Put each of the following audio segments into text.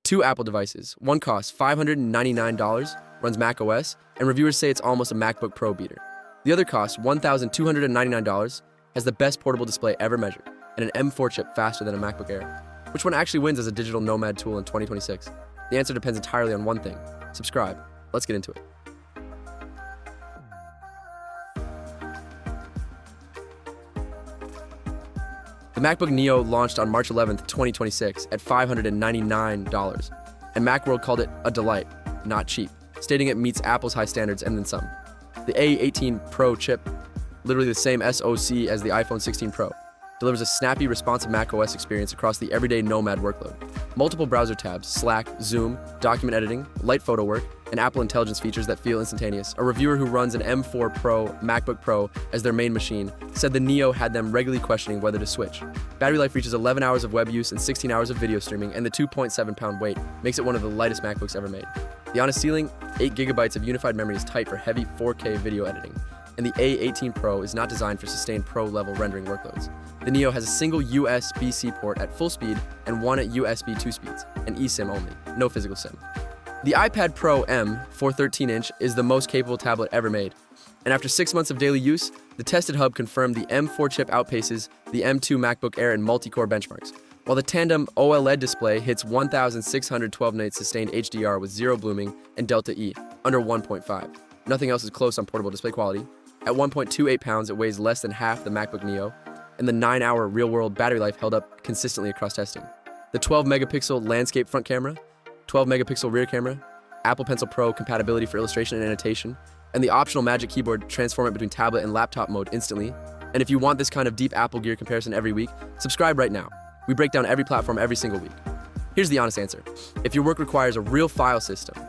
Two Apple devices. One costs $599, runs macOS, and reviewers say it's almost a MacBook Pro beater. The other costs $1,299, has the best portable display ever measured, and an M4 chip faster than a MacBook Air. Which one actually wins as a digital Nomad tool in 2026? The answer depends entirely on one thing. Subscribe. Let's get into it. The MacBook Neo launched on March 11th, 2026 at $599, and Macworld called it a delight, not cheap, stating it meets Apple's high standards and then some. The A18 Pro chip, literally the same SoC as the iPhone 16 Pro, delivers a snappy, responsive macOS experience across the everyday Nomad workload. Multiple browser tabs, Slack, Zoom, document editing, light photo work, and Apple Intelligence features that feel instantaneous. A reviewer who runs an M4 Pro MacBook Pro as their main machine said the Neo had them regularly questioning whether to switch. Battery life reaches 11 hours of web use and 16 hours of video streaming, and the 2.7-pound weight makes it one of the lightest MacBooks ever made. The honest ceiling, 8 gigabytes of unified memory is tight for heavy 4K video editing, and the A18 Pro is not designed for sustained pro-level rendering workloads. The Neo has a single USB-C port at full speed and one at USB 2 speeds, and eSIM only, no physical SIM. The iPad Pro M 413-inch is the most capable tablet ever made, and after 6 months of daily use, the tested hub confirmed the M4 chip outpaces the M2 MacBook Air in multi-core benchmarks, while the tandem OLED display hits 1,612 nits sustained HDR with zero blooming and Delta E, under 1.5. Nothing else is close on portable display quality. At 1.28 pounds, it weighs less than half the MacBook Neo, and the 9-hour real-world battery life held up consistently across testing. The 12-megapixel landscape front camera, 12-megapixel rear camera, Apple Pencil Pro compatibility for illustration and annotation, and the optional Magic Keyboard transform it between tablet and laptop mode instantly. And if you want this kind of deep Apple gear comparison every week, subscribe right now. We break down every platform every single week. Here's the honest answer. If your work requires a real file system,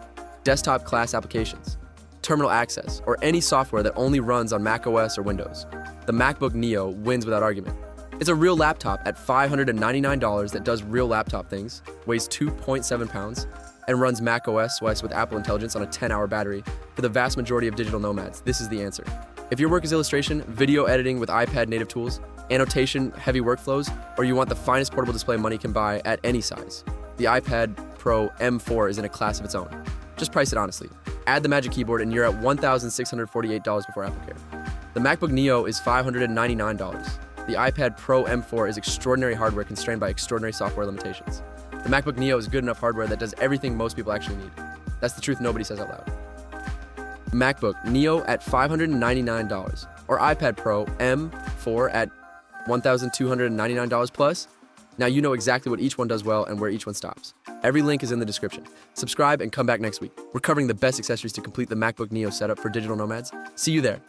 desktop class applications, terminal access, or any software that only runs on macOS or Windows, the MacBook Neo wins without argument. It's a real laptop at $599 that does real laptop things, weighs 2.7 pounds, and runs macOS with Apple Intelligence on a 10-hour battery. For the vast majority of digital nomads, this is the answer. If your work is illustration, video editing with iPad native tools, annotation, heavy workflows, or you want the finest portable display money can buy at any size, the iPad Pro M4 is in a class of its own. Just price it honestly. Add the Magic Keyboard and you're at $1,648 before AppleCare. The MacBook Neo is $599. The iPad Pro M4 is extraordinary hardware constrained by extraordinary software limitations. The MacBook Neo is good enough hardware that does everything most people actually need. That's the truth nobody says out loud. MacBook Neo at $599, or iPad Pro M4 at $1,299 plus. Now you know exactly what each one does well and where each one stops. Every link is in the description. Subscribe and come back next week. We're covering the best accessories to complete the MacBook Neo setup for digital nomads. See you there.